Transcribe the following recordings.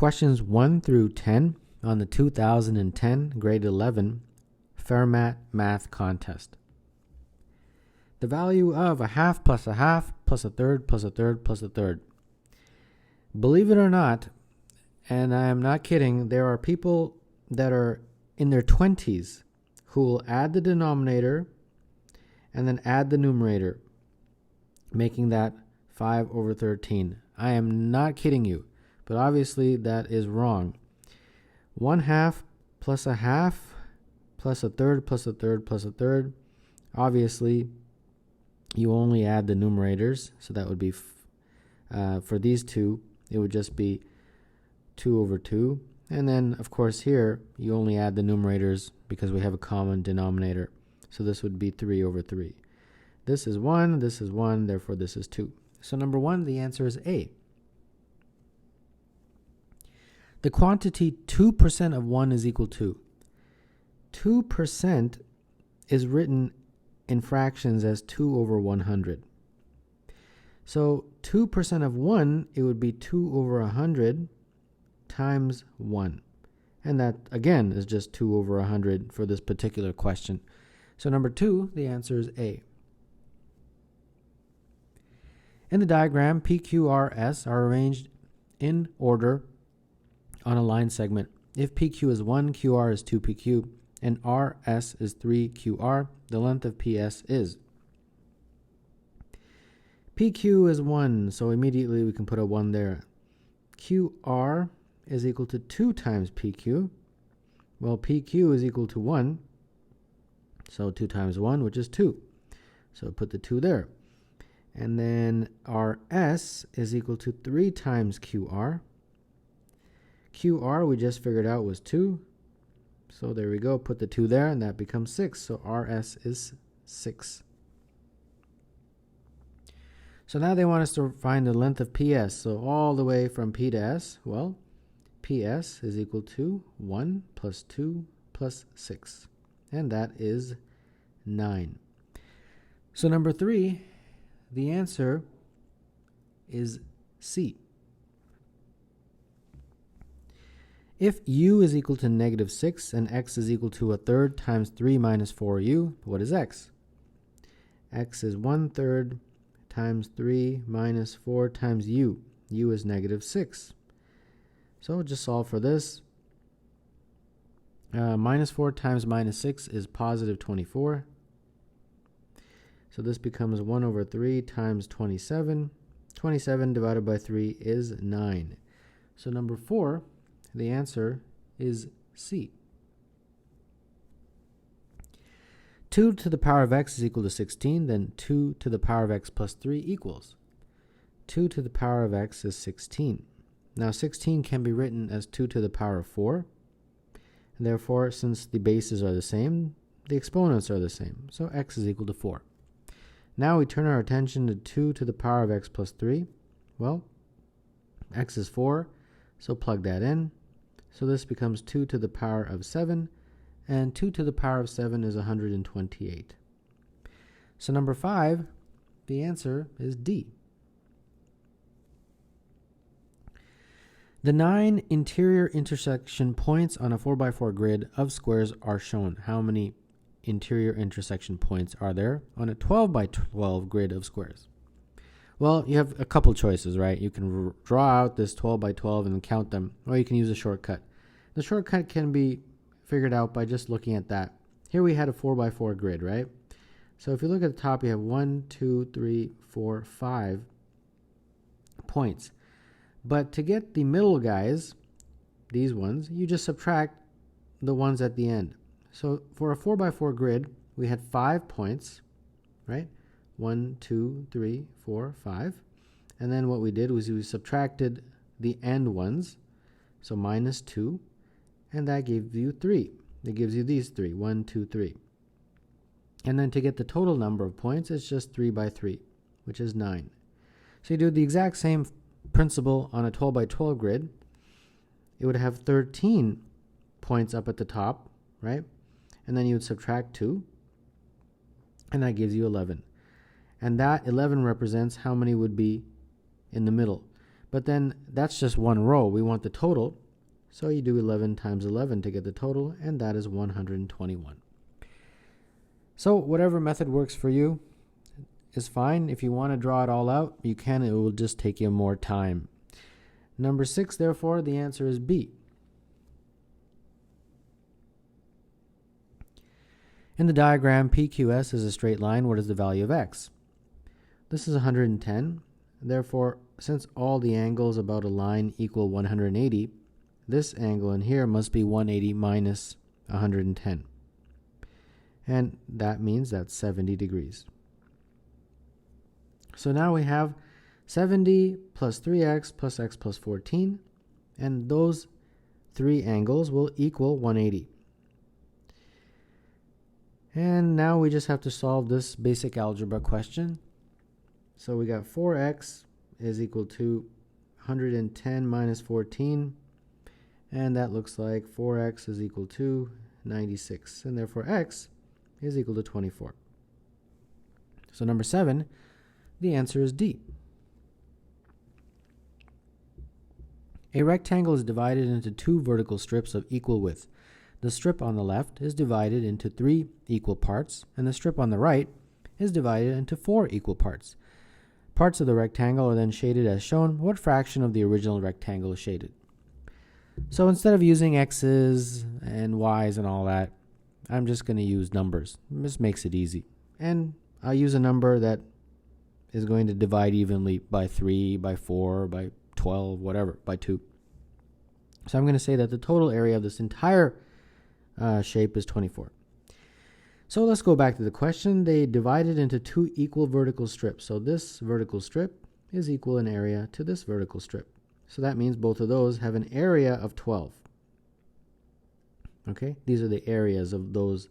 Questions 1 through 10 on the 2010 grade 11 Fermat math contest. The value of a half plus a half plus a third plus a third plus a third. Believe it or not, and I am not kidding, there are people that are in their 20s who will add the denominator and then add the numerator, making that 5 over 13. I am not kidding you, but obviously that is wrong. 1/2 plus a half plus a third plus a third plus a third. Obviously, you only add the numerators, so that would be, for these two, it would just be 2 over 2. And then, of course, here, you only add the numerators because we have a common denominator. So this would be 3 over 3. This is 1, therefore this is 2. So number 1, the answer is A. The quantity 2% of 1 is equal to. 2% is written in fractions as 2 over 100. So 2% of 1, it would be 2 over 100 times 1. And that, again, is just 2 over 100 for this particular question. So number 2, the answer is A. In the diagram, P, Q, R, S are arranged in order on a line segment. If PQ is 1, QR is 2PQ, and RS is 3QR, the length of PS is. PQ is 1, so immediately we can put a 1 there. QR is equal to 2 times PQ. Well, PQ is equal to 1, so 2 times 1, which is 2. So put the 2 there. And then RS is equal to 3 times QR. QR we just figured out was 2. So there we go, put the 2 there, and that becomes 6. So RS is 6. So now they want us to find the length of PS. So all the way from P to S, well, PS is equal to 1 plus 2 plus 6. And that is 9. So number 3, the answer is C. If u is equal to negative 6 and x is equal to 1/3 times 3 minus 4u, what is x? X is 1/3 times 3 minus 4 times u. U is negative 6. So just solve for this. Minus 4 times minus 6 is positive 24. So this becomes 1 over 3 times 27. 27 divided by 3 is 9. So number 4, the answer is C. 2 to the power of x is equal to 16, then 2 to the power of x plus 3 equals. 2 to the power of x is 16. Now 16 can be written as 2 to the power of 4. And therefore, since the bases are the same, the exponents are the same. So x is equal to 4. Now we turn our attention to 2 to the power of x plus 3. Well, x is 4, so plug that in. So this becomes 2 to the power of 7, and 2 to the power of 7 is 128. So number 5, the answer is D. The 9 interior intersection points on a 4x4 grid of squares are shown. How many interior intersection points are there on a 12x12 grid of squares? Well, you have a couple choices, right? You can draw out this 12x12 and count them, or you can use a shortcut. The shortcut can be figured out by just looking at that. Here we had a 4x4 grid, right? So if you look at the top, you have 1, 2, 3, 4, 5 points. But to get the middle guys, these ones, you just subtract the ones at the end. So for a 4x4 grid, we had 5 points, right? 1, 2, 3, 4, 5. And then what we did was we subtracted the end ones, so minus 2, and that gave you 3. It gives you these 3, 1, 2, 3. And then to get the total number of points, it's just 3 by 3, which is 9. So you do the exact same principle on a 12x12 grid. It would have 13 points up at the top, right? And then you would subtract 2, and that gives you 11. And that 11 represents how many would be in the middle. But then that's just one row. We want the total. So you do 11 times 11 to get the total, and that is 121. So whatever method works for you is fine. If you want to draw it all out, you can. It will just take you more time. Number 6, therefore, the answer is B. In the diagram, PQS is a straight line. What is the value of x? This is 110. Therefore, since all the angles about a line equal 180, this angle in here must be 180 minus 110. And that means that's 70 degrees. So now we have 70 plus 3x plus x plus 14, and those three angles will equal 180. And now we just have to solve this basic algebra question. So we got 4x is equal to 110 minus 14, and that looks like 4x is equal to 96, and therefore x is equal to 24. So number 7, the answer is D. A rectangle is divided into 2 vertical strips of equal width. The strip on the left is divided into 3 equal parts, and the strip on the right is divided into 4 equal parts. Parts of the rectangle are then shaded as shown. What fraction of the original rectangle is shaded? So instead of using x's and y's and all that, I'm just going to use numbers. This makes it easy. And I'll use a number that is going to divide evenly by 3, by 4, by 12, whatever, by 2. So I'm going to say that the total area of this entire shape is 24. So let's go back to the question. They divided into 2 equal vertical strips. So this vertical strip is equal in area to this vertical strip. So that means both of those have an area of 12. Okay, these are the areas of those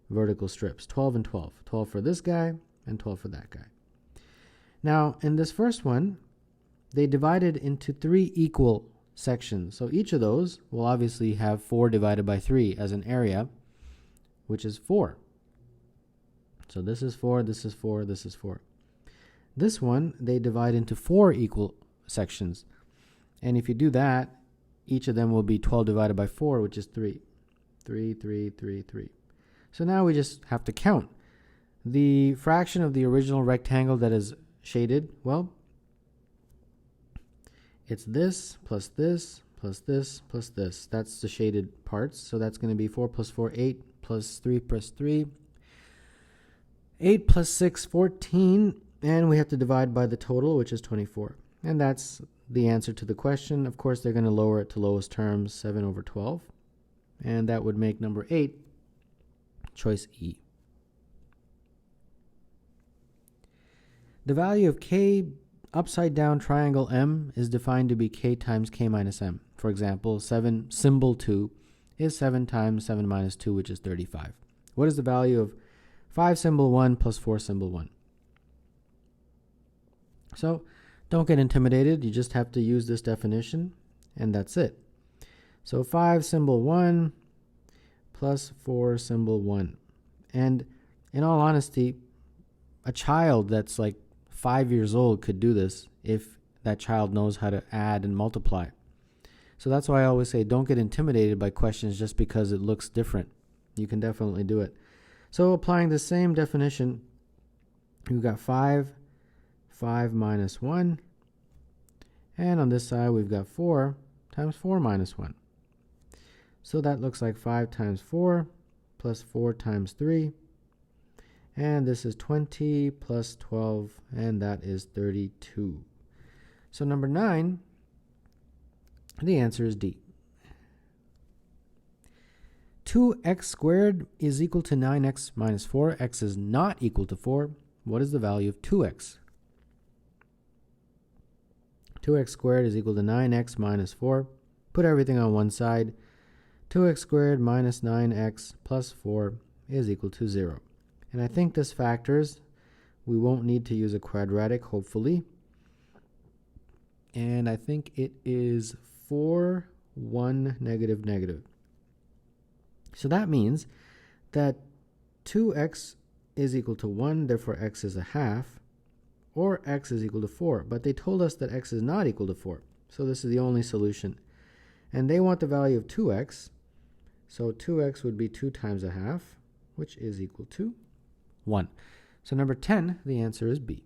vertical strips, 12 and 12. 12 for this guy and 12 for that guy. Now, in this first one, they divided into 3 equal sections. So each of those will obviously have 4 divided by 3 as an area, which is 4. So this is 4, this is 4, this is 4. This one, they divide into 4 equal sections. And if you do that, each of them will be 12 divided by 4, which is 3. 3, 3, 3, 3. So now we just have to count. The fraction of the original rectangle that is shaded, well, it's this plus this plus this plus this. That's the shaded parts. So that's going to be 4 plus 4, 8 plus 3 plus 3. 8 plus 6, 14. And we have to divide by the total, which is 24. And that's the answer to the question. Of course, they're going to lower it to lowest terms, 7 over 12. And that would make number 8, choice E. The value of k upside down triangle M is defined to be k times k minus m. For example, 7 symbol 2 is 7 times 7 minus 2, which is 35. What is the value of 5 symbol 1 plus 4 symbol 1? So don't get intimidated. You just have to use this definition, and that's it. So 5 symbol 1 plus 4 symbol 1. And in all honesty, a child that's like 5 years old could do this if that child knows how to add and multiply. So that's why I always say don't get intimidated by questions just because it looks different. You can definitely do it. So applying the same definition, we've got 5 minus 1. And on this side, we've got 4 times 4 minus 1. So that looks like 5 times 4 plus 4 times 3. And this is 20 plus 12, and that is 32. So number 9, the answer is D. 2x squared is equal to 9x minus 4. X is not equal to 4. What is the value of 2x? 2x squared is equal to 9x minus 4. Put everything on one side. 2x squared minus 9x plus 4 is equal to 0. And I think this factors. We won't need to use a quadratic, hopefully. And I think it is 4, 1, negative, negative. So that means that 2x is equal to 1, therefore x is a half. or x is equal to 4. But they told us that x is not equal to 4. So this is the only solution. And they want the value of 2x. So 2x would be 2 times a half, which is equal to 1. So number 10, the answer is B.